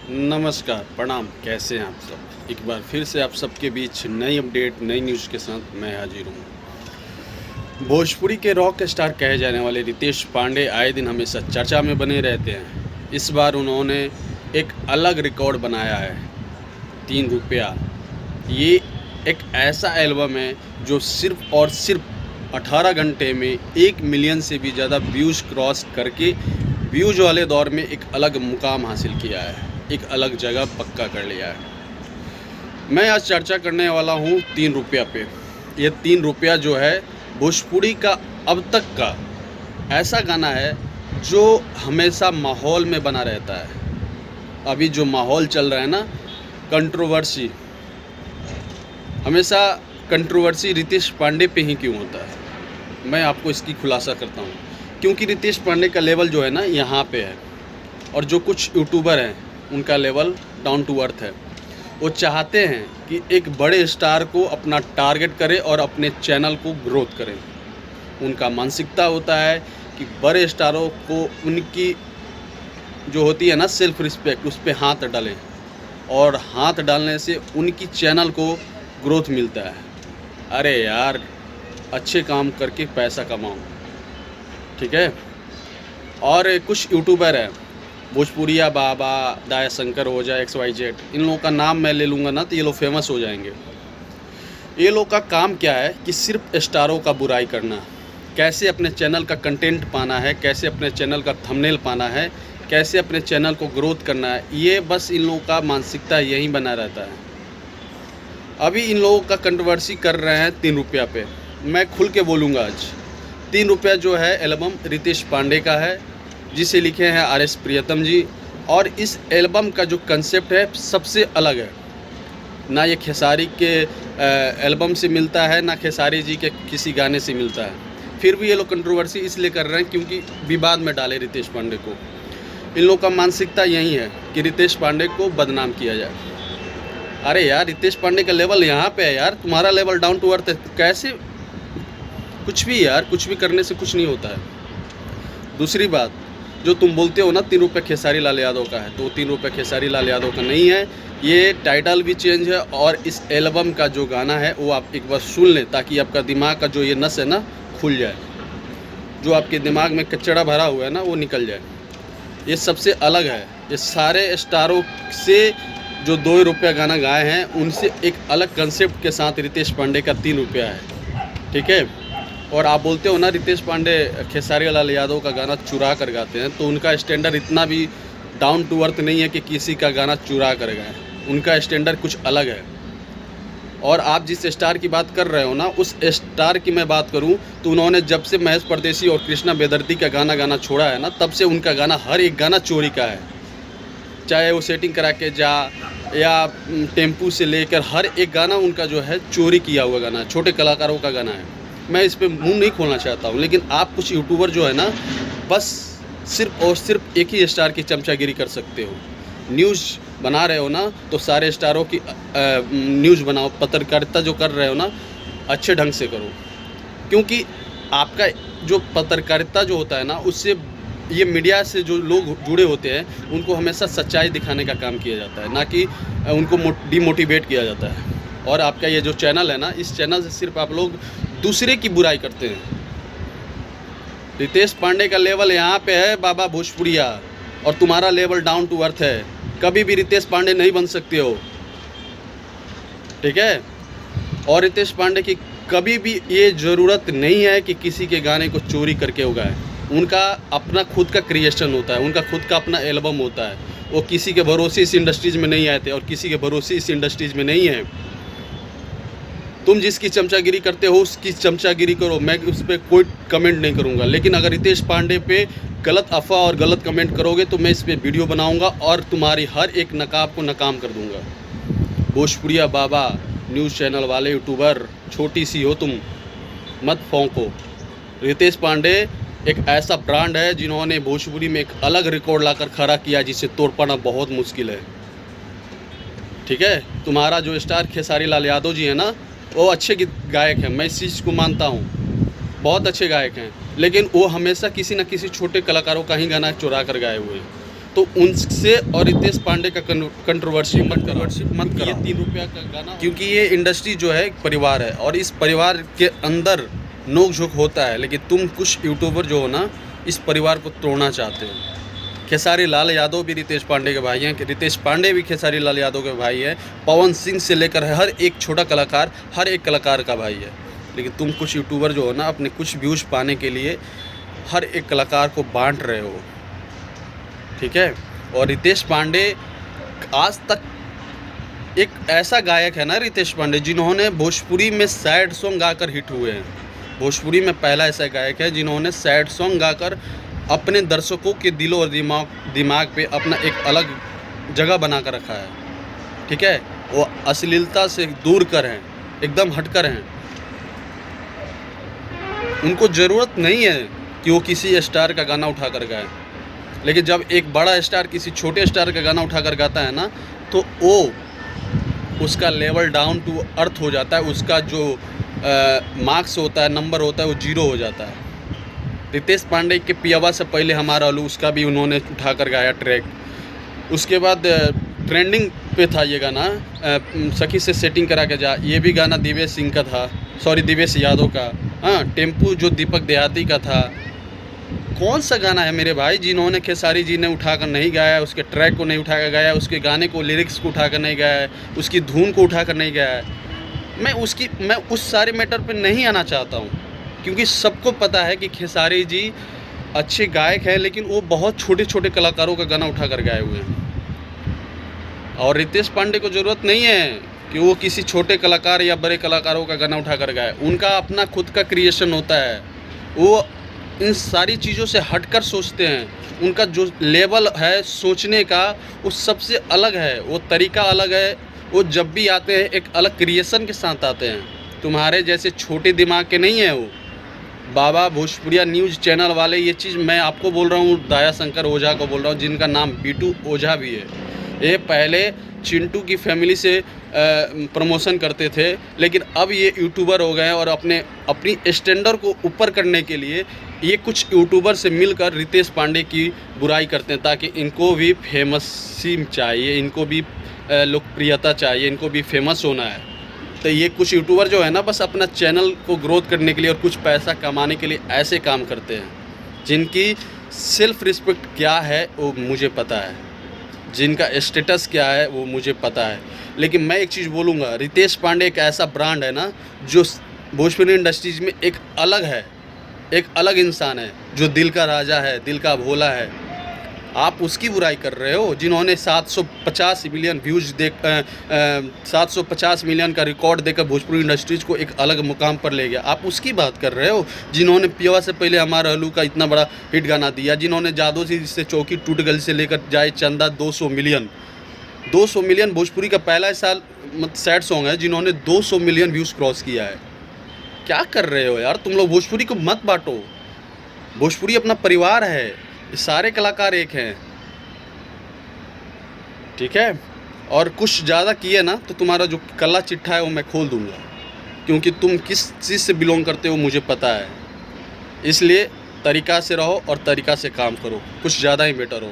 नमस्कार, प्रणाम। कैसे हैं आप सब? एक बार फिर से आप सबके बीच नई अपडेट, नई न्यूज़ के साथ मैं हाजिर हूँ। भोजपुरी के रॉक स्टार कहे जाने वाले रितेश पांडे आए दिन हमेशा चर्चा में बने रहते हैं। इस बार उन्होंने एक अलग रिकॉर्ड बनाया है, 3 रुपया। ये एक ऐसा एल्बम है जो सिर्फ़ और सिर्फ 18 घंटे में 1 मिलियन से भी ज़्यादा व्यूज़ क्रॉस करके व्यूज़ वाले दौर में एक अलग मुकाम हासिल किया है, एक अलग जगह पक्का कर लिया है। मैं आज चर्चा करने वाला हूँ 3 रुपया पे। ये 3 रुपया जो है भोजपुरी का अब तक का ऐसा गाना है जो हमेशा माहौल में बना रहता है। अभी जो माहौल चल रहा है ना, कंट्रोवर्सी, हमेशा कंट्रोवर्सी रितेश पांडे पे ही क्यों होता है? मैं आपको इसकी खुलासा करता हूँ। क्योंकि रितेश पांडे का लेवल जो है ना यहाँ पे है, और जो कुछ यूट्यूबर हैं उनका लेवल डाउन टू अर्थ है। वो चाहते हैं कि एक बड़े स्टार को अपना टारगेट करें और अपने चैनल को ग्रोथ करें। उनका मानसिकता होता है कि बड़े स्टारों को उनकी जो होती है ना सेल्फ रिस्पेक्ट, उस पर हाथ डालें, और हाथ डालने से उनकी चैनल को ग्रोथ मिलता है। अरे यार, अच्छे काम करके पैसा कमाओ, ठीक है। और कुछ यूट्यूबर हैं, भोजपुरिया बाबा, दाया शंकर हो जाए, XYZ, इन लोगों का नाम मैं ले लूँगा ना तो ये लोग फेमस हो जाएंगे। ये लोग का काम क्या है कि सिर्फ स्टारों का बुराई करना, कैसे अपने चैनल का कंटेंट पाना है, कैसे अपने चैनल का थंबनेल पाना है, कैसे अपने चैनल को ग्रोथ करना है। ये बस इन लोगों का मानसिकता यही बना रहता है। अभी इन लोगों का कंट्रोवर्सी कर रहे हैं 3 रुपया पे। मैं खुल के बोलूँगा आज, 3 रुपया जो है एल्बम रितेश पांडे का है, जिसे लिखे हैं RS प्रियतम जी। और इस एल्बम का जो कंसेप्ट है सबसे अलग है। ना ये खेसारी के एल्बम से मिलता है, ना खेसारी जी के किसी गाने से मिलता है। फिर भी ये लोग कंट्रोवर्सी इसलिए कर रहे हैं क्योंकि विवाद में डाले रितेश पांडे को। इन लोगों का मानसिकता यही है कि रितेश पांडे को बदनाम किया जाए। अरे यार, रितेश पांडे का लेवल यहाँ पे है यार, तुम्हारा लेवल डाउन टू अर्थ है। कैसे कुछ भी यार, कुछ भी करने से कुछ नहीं होता है। दूसरी बात, जो तुम बोलते हो ना 3 रुपये खेसारी लाल यादव का है, तो 3 रुपये खेसारी लाल यादव का नहीं है। ये टाइटल भी चेंज है, और इस एल्बम का जो गाना है वो आप एक बार सुन लें, ताकि आपका दिमाग का जो ये नस है ना खुल जाए, जो आपके दिमाग में कचड़ा भरा हुआ है ना वो निकल जाए। ये सबसे अलग है। ये सारे स्टारों से जो 2 रुपया गाना गाए हैं उनसे एक अलग कंसेप्ट के साथ रितेश पांडे का 3 रुपया है, ठीक है। और आप बोलते हो ना रितेश पांडे खेसारी लाल यादव का गाना चुरा कर गाते हैं, तो उनका स्टैंडर्ड इतना भी डाउन टू अर्थ नहीं है कि किसी का गाना चुरा कर गाएं। उनका स्टैंडर्ड कुछ अलग है। और आप जिस स्टार की बात कर रहे हो ना, उस स्टार की मैं बात करूं तो उन्होंने जब से महेश परदेसी और कृष्णा बेदर्दी का गाना गाना छोड़ा है ना, तब से उनका गाना हर एक गाना चोरी का है। चाहे वो सेटिंग करा के जा, या टेम्पू से लेकर हर एक गाना उनका जो है चोरी किया हुआ गाना है, छोटे कलाकारों का गाना है। मैं इस पे मुंह नहीं खोलना चाहता हूँ, लेकिन आप कुछ यूट्यूबर जो है ना, बस सिर्फ और सिर्फ एक ही स्टार की चमचागिरी कर सकते हो। न्यूज़ बना रहे हो ना तो सारे स्टारों की न्यूज़ बनाओ। पत्रकारिता जो कर रहे हो ना, अच्छे ढंग से करो, क्योंकि आपका जो पत्रकारिता जो होता है ना, उससे ये मीडिया से जो लोग जुड़े होते हैं उनको हमेशा सच्चाई दिखाने का काम किया जाता है, ना कि उनको डिमोटिवेट किया जाता है। और आपका ये जो चैनल है ना, इस चैनल से सिर्फ आप लोग दूसरे की बुराई करते हैं। रितेश पांडे का लेवल यहाँ पे है बाबा भोजपुरिया, और तुम्हारा लेवल डाउन टू अर्थ है। कभी भी रितेश पांडे नहीं बन सकते हो, ठीक है। और रितेश पांडे की कभी भी ये ज़रूरत नहीं है कि किसी के गाने को चोरी करके उगाए। उनका अपना खुद का क्रिएशन होता है, उनका खुद का अपना एल्बम होता है। वो किसी के भरोसे इस इंडस्ट्रीज़ में नहीं आए थे, और किसी के भरोसे इस इंडस्ट्रीज़ में नहीं है। तुम जिसकी चमचागिरी करते हो उसकी चमचागिरी करो, मैं उस पर कोई कमेंट नहीं करूँगा। लेकिन अगर रितेश पांडे पे गलत अफवाह और गलत कमेंट करोगे तो मैं इस पर वीडियो बनाऊँगा और तुम्हारी हर एक नकाब को नाकाम कर दूँगा। भोजपुरिया बाबा न्यूज़ चैनल वाले यूट्यूबर, छोटी सी हो तुम, मत फौंको। रितेश पांडे एक ऐसा ब्रांड है जिन्होंने भोजपुरी में एक अलग रिकॉर्ड लाकर खड़ा किया, जिसे तोड़ पाना बहुत मुश्किल है, ठीक है। तुम्हारा जो स्टार खेसारी लाल यादव जी है ना, वो अच्छे गायक हैं, मैं इस चीज़ को मानता हूँ, बहुत अच्छे गायक हैं। लेकिन वो हमेशा किसी न किसी छोटे कलाकारों का ही गाना चुरा कर गाए हुए हैं। तो उनसे और रितेश पांडे का कंट्रोवर्सी मत कराओ। ये 3 रुपया का गाना, क्योंकि ये इंडस्ट्री जो है एक परिवार है और इस परिवार के अंदर नोक झोंक होता है, लेकिन तुम कुछ यूट्यूबर जो हो ना इस परिवार को तोड़ना चाहते हो। खेसारी लाल यादव भी रितेश पांडे के भाई हैं, रितेश पांडे भी खेसारी लाल यादव के भाई हैं, पवन सिंह से लेकर हर एक छोटा कलाकार हर एक कलाकार का भाई है। लेकिन तुम कुछ यूट्यूबर जो हो ना अपने कुछ व्यूज़ पाने के लिए हर एक कलाकार को बांट रहे हो, ठीक है। और रितेश पांडे आज तक एक ऐसा गायक है ना रितेश पांडे, जिन्होंने भोजपुरी में सैड सॉन्ग गाकर हिट हुए हैं। भोजपुरी में पहला ऐसा गायक है जिन्होंने सैड सॉन्ग गाकर अपने दर्शकों के दिलों और दिमाग पे अपना एक अलग जगह बना कर रखा है, ठीक है। वो अश्लीलता से दूर कर हैं, एकदम हटकर हैं। उनको ज़रूरत नहीं है कि वो किसी स्टार का गाना उठा कर गाए, लेकिन जब एक बड़ा स्टार किसी छोटे स्टार का गाना उठा कर गाता है ना, तो वो उसका लेवल डाउन टू अर्थ हो जाता है। उसका जो मार्क्स होता है, नंबर होता है, वो 0 हो जाता है। रितेश पांडे के पियावा से पहले हमारा अलू, उसका भी उन्होंने उठा कर गाया ट्रैक। उसके बाद ट्रेंडिंग पे था ये गाना, सखी से सेटिंग करा के जा, ये भी गाना दिवेश सिंह का था, सॉरी दिवेश यादव का। हाँ, टेम्पू जो दीपक देहाती का था। कौन सा गाना है मेरे भाई जिन्होंने खेसारी जी ने उठाकर नहीं गाया, उसके ट्रैक को नहीं उठाकर गाया, उसके गाने को लिरिक्स को उठाकर नहीं गाया है, उसकी धुन को उठाकर नहीं गाया है। मैं उस सारे मैटर पे नहीं आना चाहता हूँ, क्योंकि सबको पता है कि खेसारी जी अच्छे गायक हैं, लेकिन वो बहुत छोटे छोटे कलाकारों का गाना उठा कर गाए हुए हैं। और रितेश पांडे को ज़रूरत नहीं है कि वो किसी छोटे कलाकार या बड़े कलाकारों का गाना उठा कर गाए। उनका अपना खुद का क्रिएशन होता है, वो इन सारी चीज़ों से हटकर सोचते हैं। उनका जो लेवल है सोचने का वो सबसे अलग है, वो तरीका अलग है। वो जब भी आते हैं एक अलग क्रिएशन के साथ आते हैं। तुम्हारे जैसे छोटे दिमाग के नहीं है वो। बाबा भोजपुरिया न्यूज़ चैनल वाले, ये चीज़ मैं आपको बोल रहा हूँ, दया शंकर ओझा को बोल रहा हूँ, जिनका नाम बीटू ओझा भी है। ये पहले चिंटू की फैमिली से प्रमोशन करते थे, लेकिन अब ये यूट्यूबर हो गए हैं और अपनी स्टैंडर्ड को ऊपर करने के लिए ये कुछ यूट्यूबर से मिलकर रितेश पांडे की बुराई करते हैं, ताकि इनको भी फेमसी चाहिए, इनको भी लोकप्रियता चाहिए, इनको भी फेमस होना है। तो ये कुछ यूट्यूबर जो है ना, बस अपना चैनल को ग्रोथ करने के लिए और कुछ पैसा कमाने के लिए ऐसे काम करते हैं। जिनकी सेल्फ रिस्पेक्ट क्या है वो मुझे पता है, जिनका स्टेटस क्या है वो मुझे पता है। लेकिन मैं एक चीज़ बोलूँगा, रितेश पांडे एक ऐसा ब्रांड है ना जो भोजपुरी इंडस्ट्रीज में एक अलग है, एक अलग इंसान है, जो दिल का राजा है, दिल का भोला है। आप उसकी बुराई कर रहे हो, जिन्होंने 750 मिलियन व्यूज़ 750 मिलियन का रिकॉर्ड देकर भोजपुरी इंडस्ट्रीज को एक अलग मुकाम पर ले गया। आप उसकी बात कर रहे हो, जिन्होंने पियवा से पहले हमारा अलू का इतना बड़ा हिट गाना दिया, जिन्होंने जादू से चौकी टूट गली से लेकर जाए चंदा 200 मिलियन भोजपुरी का पहला साल सैड सॉन्ग है, जिन्होंने 200 मिलियन व्यूज़ क्रॉस किया है। क्या कर रहे हो यार तुम लोग? भोजपुरी को मत बांटो, भोजपुरी अपना परिवार है, सारे कलाकार एक हैं, ठीक है। और कुछ ज़्यादा किए ना तो तुम्हारा जो कला चिट्ठा है वो मैं खोल दूंगा, क्योंकि तुम किस चीज़ से बिलोंग करते हो मुझे पता है। इसलिए तरीक़ा से रहो और तरीक़ा से काम करो, कुछ ज़्यादा ही बेटर होगा।